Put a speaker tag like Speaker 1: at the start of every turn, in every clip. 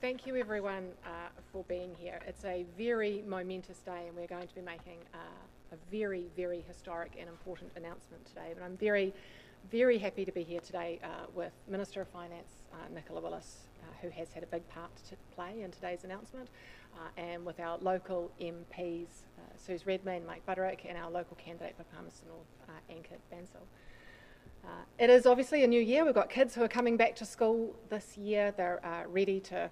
Speaker 1: Thank you everyone for being here. It's a very momentous day and we're going to be making a very, very historic and important announcement today. But I'm very, very happy to be here today with Minister of Finance, Nicola Willis, who has had a big part to play in today's announcement, and with our local MPs, Suze Redmayne, Mike Butterick, and our local candidate for Palmerston North, Ankit Bansal. It is obviously a new year. We've got kids who are coming back to school this year. They're ready to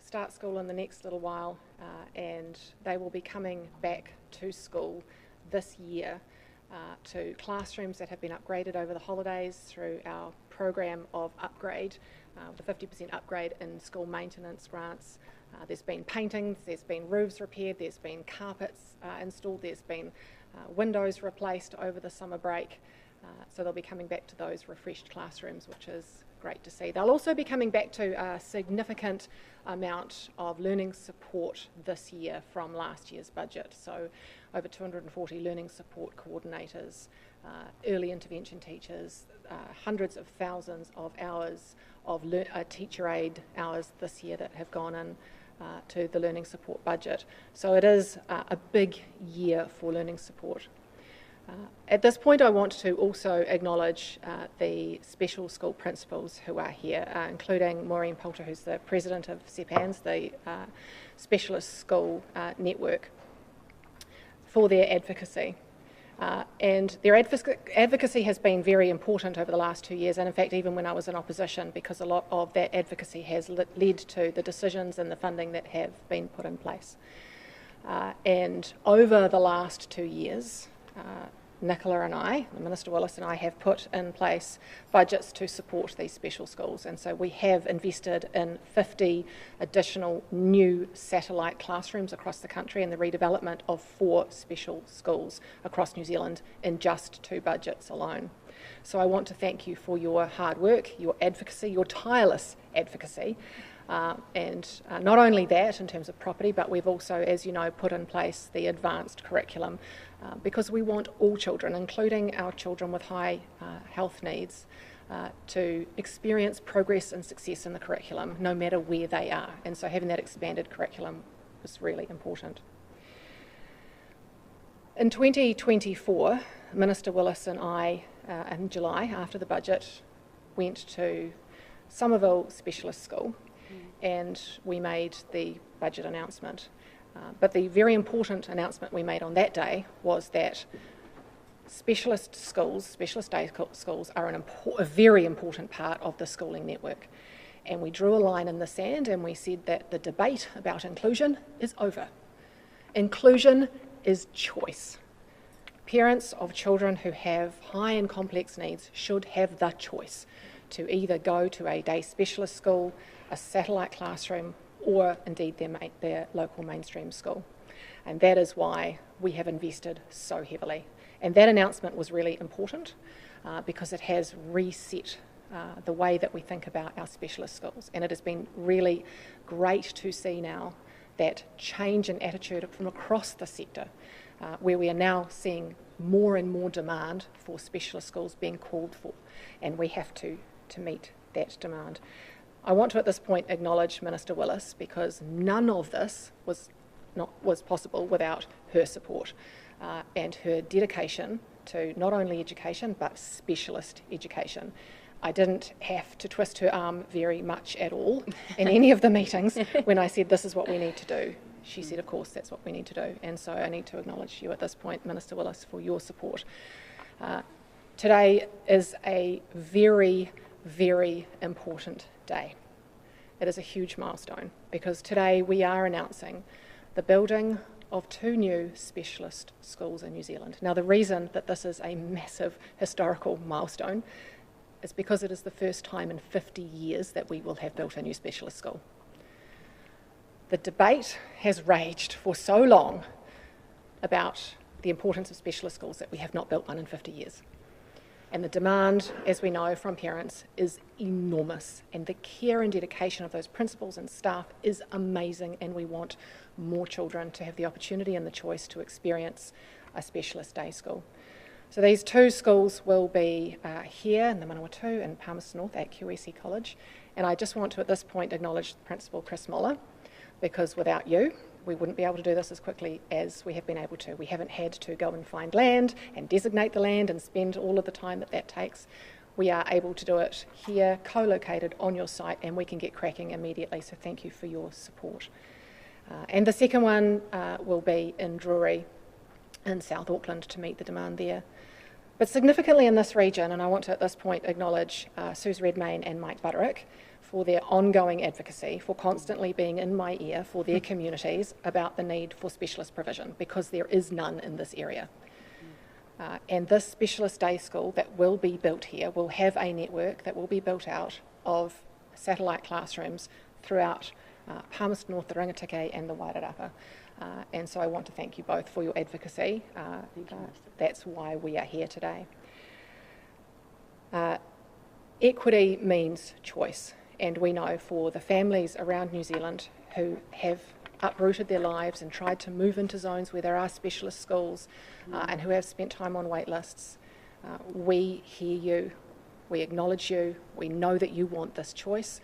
Speaker 1: start school in the next little while, and they will be coming back to school this year to classrooms that have been upgraded over the holidays through our program of upgrade, with a 50% upgrade in school maintenance grants. There's been paintings, there's been roofs repaired, there's been carpets installed, there's been windows replaced over the summer break. So they'll be coming back to those refreshed classrooms, which is great to see. They'll also be coming back to a significant amount of learning support this year from last year's budget. So over 240 learning support coordinators, early intervention teachers, hundreds of thousands of hours of teacher aid hours this year that have gone in to the learning support budget. So it is a big year for learning support. At this point, I want to also acknowledge the special school principals who are here, including Maureen Poulter, who's the president of SEPANS, the specialist school network, for their advocacy. And their advocacy has been very important over the last 2 years, and in fact even when I was in opposition, because a lot of that advocacy has led to the decisions and the funding that have been put in place. And over the last 2 years, Nicola and I, Minister Willis and I, have put in place budgets to support these special schools, and so we have invested in 50 additional new satellite classrooms across the country and the redevelopment of 4 special schools across New Zealand in just 2 budgets alone. So I want to thank you for your hard work, your advocacy, your tireless advocacy, and not only that in terms of property, but we've also, as you know, put in place the advanced curriculum because we want all children, including our children with high health needs, to experience progress and success in the curriculum no matter where they are, and so having that expanded curriculum is really important. In 2024, Minister Willis and I, in July after the budget, went to Somerville Specialist School and we made the budget announcement. But the very important announcement we made on that day was that specialist schools, specialist day schools, are a very important part of the schooling network. And we drew a line in the sand and we said that the debate about inclusion is over. Inclusion is choice. Parents of children who have high and complex needs should have the choice to either go to a day specialist school, a satellite classroom, or indeed their local mainstream school. And that is why we have invested so heavily. And that announcement was really important because it has reset the way that we think about our specialist schools. And it has been really great to see now that change in attitude from across the sector, where we are now seeing more and more demand for specialist schools being called for, and we have to meet that demand. I want to at this point acknowledge Minister Willis because none of this was possible without her support and her dedication to not only education but specialist education. I didn't have to twist her arm very much at all in any of the meetings when I said this is what we need to do. She said, of course, that's what we need to do. And so I need to acknowledge you at this point, Minister Willis, for your support. Today is a very, very important day. It is a huge milestone because today we are announcing the building of 2 new specialist schools in New Zealand. Now, the reason that this is a massive historical milestone is because it is the first time in 50 years that we will have built a new specialist school. The debate has raged for so long about the importance of specialist schools that we have not built one in 50 years. And the demand, as we know from parents, is enormous. And the care and dedication of those principals and staff is amazing, and we want more children to have the opportunity and the choice to experience a specialist day school. So these 2 schools will be here in the Manawatu and Palmerston North at QEC College, And I just want to, at this point, acknowledge Principal Chris Muller, because without you, we wouldn't be able to do this as quickly as we have been able to. We haven't had to go and find land and designate the land and spend all of the time that takes. We are able to do it here, co-located on your site, and we can get cracking immediately, so thank you for your support. And the second one will be in Drury in South Auckland to meet the demand there. But significantly in this region, and I want to at this point acknowledge Suze Redmayne and Mike Butterick for their ongoing advocacy, for constantly being in my ear for their communities about the need for specialist provision, because there is none in this area. And this specialist day school that will be built here will have a network that will be built out of satellite classrooms throughout Palmerston North, the Rangitikei and the Wairarapa. And so I want to thank you both for your advocacy. That's why we are here today. Equity means choice, and we know for the families around New Zealand who have uprooted their lives and tried to move into zones where there are specialist schools and who have spent time on wait lists, we hear you, we acknowledge you, we know that you want this choice,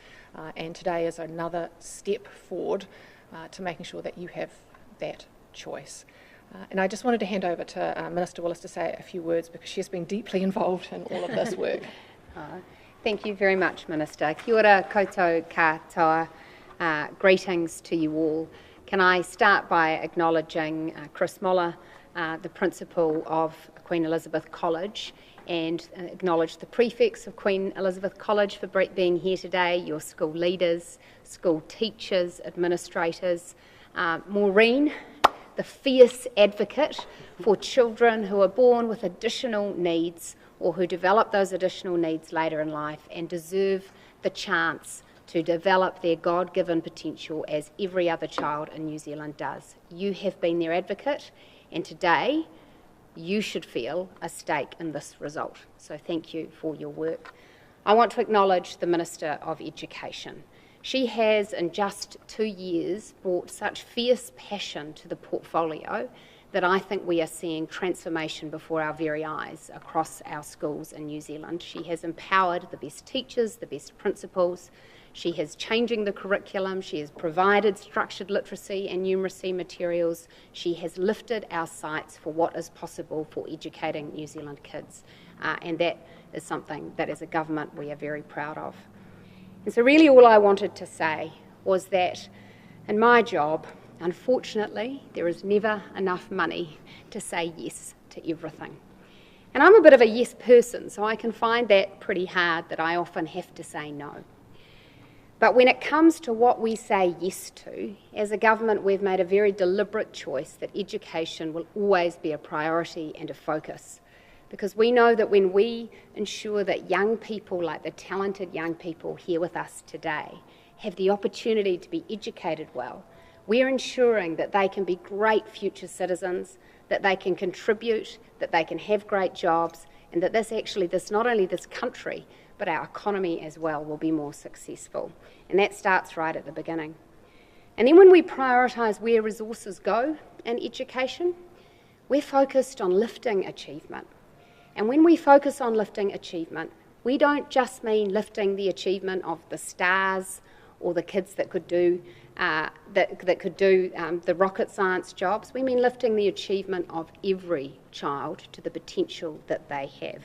Speaker 1: and today is another step forward to making sure that you have that choice. And I just wanted to hand over to Minister Willis to say a few words, because she has been deeply involved in all of this work.
Speaker 2: Thank you very much, Minister. Kia ora koutou katoa. Greetings to you all. Can I start by acknowledging Chris Muller, the principal of Queen Elizabeth College, and acknowledge the prefects of Queen Elizabeth College for being here today, your school leaders, school teachers, administrators, Maureen, the fierce advocate for children who are born with additional needs or who develop those additional needs later in life and deserve the chance to develop their God-given potential as every other child in New Zealand does. You have been their advocate, and today you should feel a stake in this result. So thank you for your work. I want to acknowledge the Minister of Education. She has, in just 2 years, brought such fierce passion to the portfolio that I think we are seeing transformation before our very eyes across our schools in New Zealand. She has empowered the best teachers, the best principals. She has changing the curriculum. She has provided structured literacy and numeracy materials. She has lifted our sights for what is possible for educating New Zealand kids. And that is something that as a government we are very proud of. And so really all I wanted to say was that in my job, unfortunately, there is never enough money to say yes to everything. And I'm a bit of a yes person, so I can find that pretty hard, that I often have to say no. But when it comes to what we say yes to, as a government we've made a very deliberate choice that education will always be a priority and a focus. Because we know that when we ensure that young people, like the talented young people here with us today, have the opportunity to be educated well, we're ensuring that they can be great future citizens, that they can contribute, that they can have great jobs, and that this not only this country, but our economy as well will be more successful. And that starts right at the beginning. And then when we prioritise where resources go in education, we're focused on lifting achievement. And when we focus on lifting achievement, we don't just mean lifting the achievement of the stars or the kids that could do the rocket science jobs. We mean lifting the achievement of every child to the potential that they have.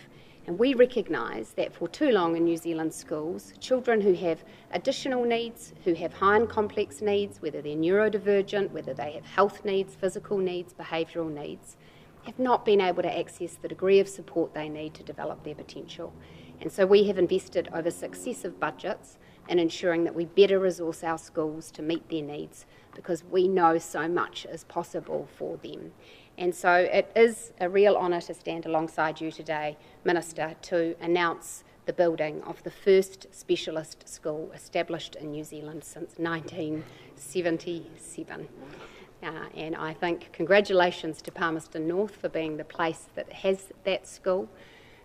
Speaker 2: And we recognise that for too long in New Zealand schools, children who have additional needs, who have high and complex needs, whether they're neurodivergent, whether they have health needs, physical needs, behavioural needs, have not been able to access the degree of support they need to develop their potential. And so we have invested over successive budgets in ensuring that we better resource our schools to meet their needs, because we know so much is possible for them. And so it is a real honour to stand alongside you today, Minister, to announce the building of the first specialist school established in New Zealand since 1977. And I think congratulations to Palmerston North for being the place that has that school.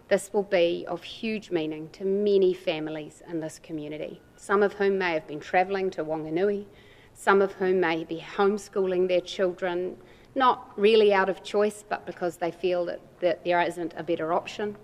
Speaker 2: This will be of huge meaning to many families in this community, some of whom may have been travelling to Wanganui, some of whom may be homeschooling their children, not really out of choice, but because they feel that there isn't a better option.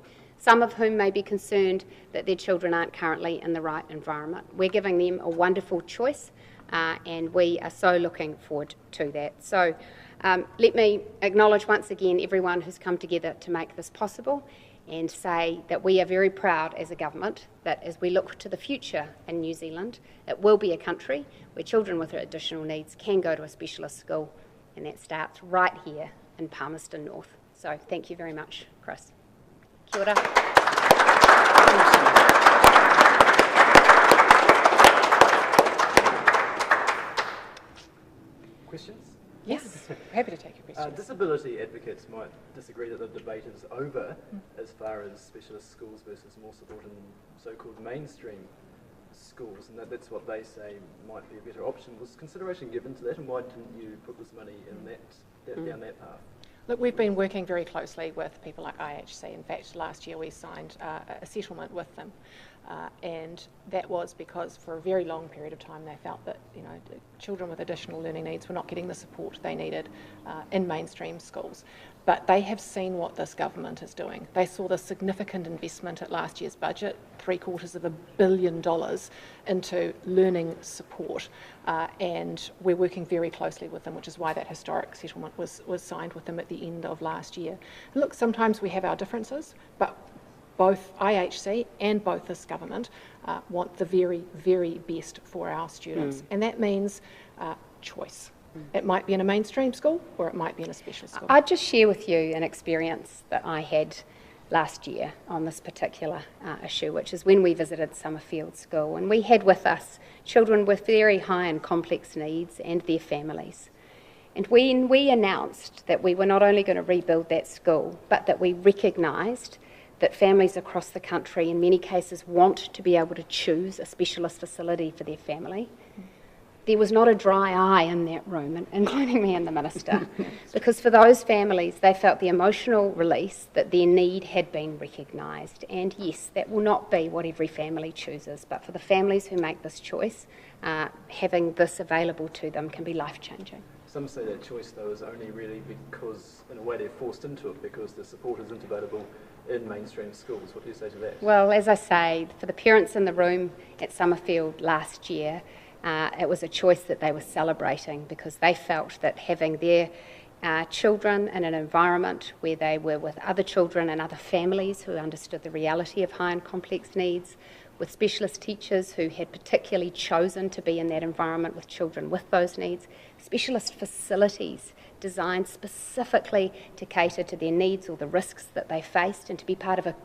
Speaker 2: some of whom may be concerned that their children aren't currently in the right environment. We're giving them a wonderful choice, and we are so looking forward to that. So let me acknowledge once again everyone who's come together to make this possible, and say that we are very proud as a government that as we look to the future in New Zealand, it will be a country where children with additional needs can go to a specialist school, and that starts right here in Palmerston North. So thank you very much, Chris. Kia ora.
Speaker 1: Questions? Yes, happy to take your questions.
Speaker 3: Disability advocates might disagree that the debate is over as far as specialist schools versus more support in so-called mainstream schools, and that's what they say might be a better option. Was consideration given to that, and why didn't you put this money in down that path?
Speaker 1: Look, we've been working very closely with people like IHC. In fact, last year we signed a settlement with them, and that was because for a very long period of time they felt that children with additional learning needs were not getting the support they needed in mainstream schools. But they have seen what this government is doing. They saw the significant investment at last year's budget, $750 million into learning support, and we're working very closely with them, which is why that historic settlement was signed with them at the end of last year. And look, sometimes we have our differences, but both IHC and both this government want the very, very best for our students, and that means choice. It might be in a mainstream school or it might be in a special school.
Speaker 2: I'd just share with you an experience that I had last year on this particular issue, which is when we visited Summerfield School, and we had with us children with very high and complex needs and their families. And when we announced that we were not only going to rebuild that school, but that we recognised that families across the country in many cases want to be able to choose a specialist facility for their family, there was not a dry eye in that room, including me and the Minister, because for those families, they felt the emotional release that their need had been recognised. And yes, that will not be what every family chooses, but for the families who make this choice, having this available to them can be life-changing.
Speaker 3: Some say that choice, though, is only really because, in a way, they're forced into it because the support isn't available in mainstream schools. What do you say to that?
Speaker 2: Well, as I say, for the parents in the room at Summerfield last year, it was a choice that they were celebrating because they felt that having their children in an environment where they were with other children and other families who understood the reality of high and complex needs, with specialist teachers who had particularly chosen to be in that environment with children with those needs, specialist facilities designed specifically to cater to their needs or the risks that they faced and to be part of a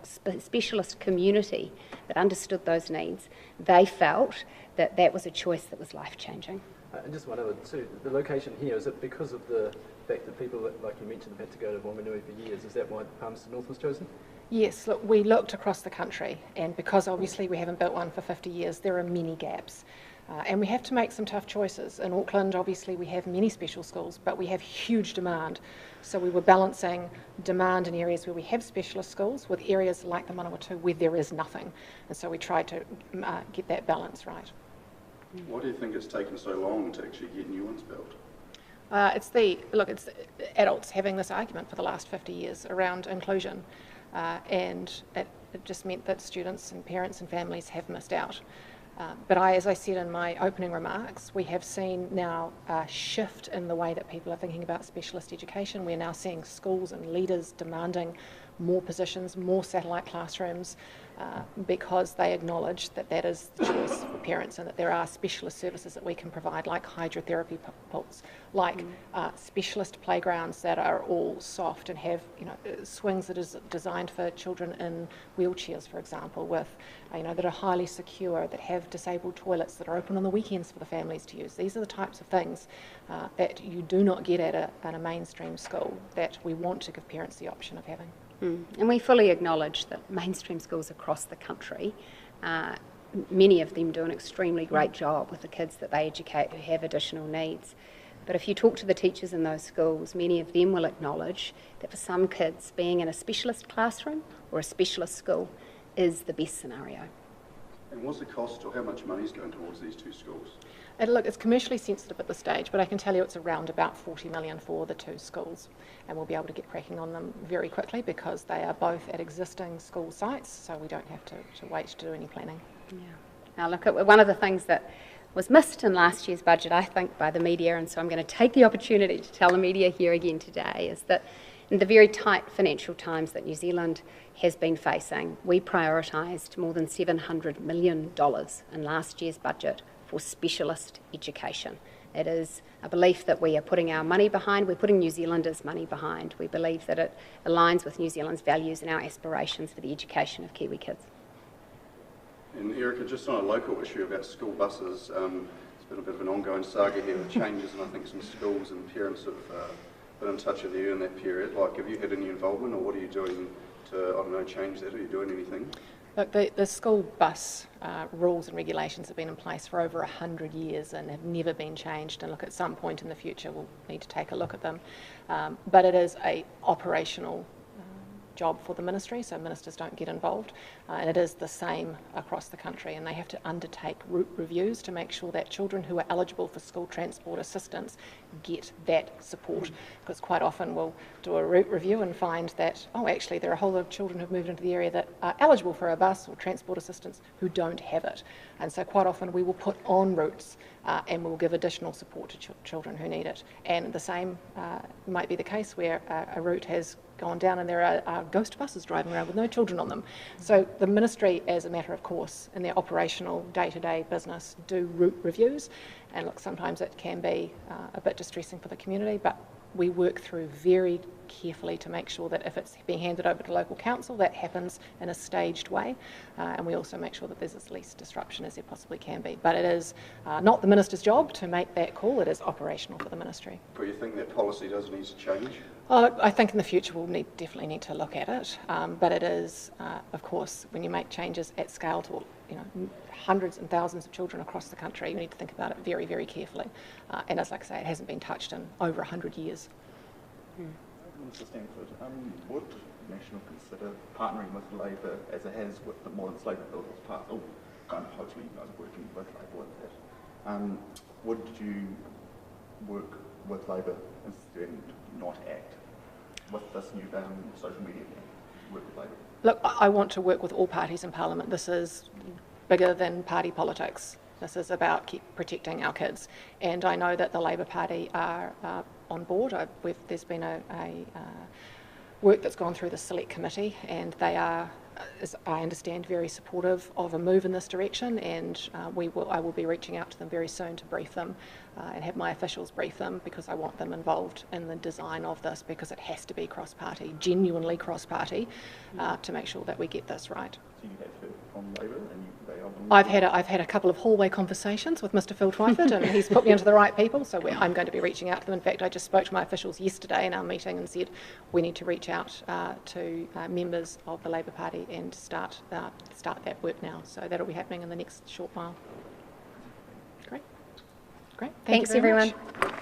Speaker 2: specialist community that understood those needs, they felt that that was a choice that was life-changing.
Speaker 3: And just one other too, the location here, is it because of the fact that people, like you mentioned, have had to go to Whanganui for years? Is that why Palmerston North was chosen?
Speaker 1: Yes, look, we looked across the country, and because obviously we haven't built one for 50 years, there are many gaps. And we have to make some tough choices. In Auckland, obviously, we have many special schools, but we have huge demand. So we were balancing demand in areas where we have specialist schools with areas like the Manawatu where there is nothing. And so we tried to get that balance right.
Speaker 4: Why do you think it's taken so long to actually get new ones built?
Speaker 1: It's adults having this argument for the last 50 years around inclusion, and it just meant that students and parents and families have missed out. But as I said in my opening remarks, we have seen now a shift in the way that people are thinking about specialist education. We're now seeing schools and leaders demanding more positions, more satellite classrooms, because they acknowledge that that is the choice for parents and that there are specialist services that we can provide, like hydrotherapy pools, like specialist playgrounds that are all soft and have swings that is designed for children in wheelchairs, for example, with that are highly secure, that have disabled toilets that are open on the weekends for the families to use. These are the types of things that you do not get at a mainstream school that we want to give parents the option of having.
Speaker 2: And we fully acknowledge that mainstream schools across the country, many of them do an extremely great job with the kids that they educate who have additional needs. But if you talk to the teachers in those schools, many of them will acknowledge that for some kids, being in a specialist classroom or a specialist school is the best scenario.
Speaker 4: And what's the cost, or how much money is going towards these two schools?
Speaker 1: Look, it's commercially sensitive at this stage, but I can tell you it's around about 40 million for the 2 schools, and we'll be able to get cracking on them very quickly because they are both at existing school sites, so we don't have to wait to do any planning.
Speaker 2: Yeah. Now, look, one of the things that was missed in last year's budget, I think, by the media, and so I'm going to take the opportunity to tell the media here again today, is that in the very tight financial times that New Zealand has been facing, we prioritised more than $700 million in last year's budget for specialist education. It is a belief that we are putting our money behind, we're putting New Zealanders' money behind. We believe that it aligns with New Zealand's values and our aspirations for the education of Kiwi kids.
Speaker 4: And Erica, just on a local issue about school buses, it's been a bit of an ongoing saga here with changes, and I think some schools and parents have been in touch with you in that period. Like, have you had any involvement, or what are you doing to, I don't know, change that? Are you doing anything?
Speaker 1: Look, the school bus rules and regulations have been in place for over 100 years and have never been changed, and look, at some point in the future we'll need to take a look at them. But it is a operational job for the ministry, so ministers don't get involved, and it is the same across the country, and they have to undertake route reviews to make sure that children who are eligible for school transport assistance get that support, because quite often we'll do a route review and find that, oh, actually there are a whole lot of children who've moved into the area that are eligible for a bus or transport assistance who don't have it, and so quite often we will put on routes and we'll give additional support to children who need it. And the same might be the case where a route has gone down and there are ghost buses driving around with no children on them. So the ministry, as a matter of course, in their operational day-to-day business, do route reviews. And look, sometimes it can be a bit distressing for the community, but we work through very carefully to make sure that if it's being handed over to local council, that happens in a staged way, and we also make sure that there's as least disruption as there possibly can be. But it is not the minister's job to make that call, it is operational for the ministry.
Speaker 4: Do you think that policy does need to change?
Speaker 1: I think in the future we'll definitely need to look at it, but it is, of course, when you make changes at scale to hundreds and thousands of children across the country, you need to think about it very, very carefully. And as like I say, it hasn't been touched in over 100 years.
Speaker 5: Mr. Stanford, would National consider partnering with Labor as it has with the Modern Slavery Bill that was passed? Oh, kind of hopefully you guys are working with Labor with that. Would you work with Labor and not act with this new social media work with Labor?
Speaker 1: Look, I want to work with all parties in Parliament. This is bigger than party politics. This is about protecting our kids. And I know that the Labor Party are on board. There's been a work that's gone through the Select Committee, and they are, as I understand, very supportive of a move in this direction, and I will be reaching out to them very soon to brief them and have my officials brief them, because I want them involved in the design of this, because it has to be cross-party, genuinely cross-party, to make sure that we get this right.
Speaker 5: So you have heard from Labor, and they are...
Speaker 1: I've had a couple of hallway conversations with Mr. Phil Twyford, and he's put me onto the right people, so I'm going to be reaching out to them. In fact, I just spoke to my officials yesterday in our meeting and said we need to reach out to members of the Labor Party and start that work now. So that'll be happening in the next short while. Great.
Speaker 2: Thanks, everyone.
Speaker 3: Much.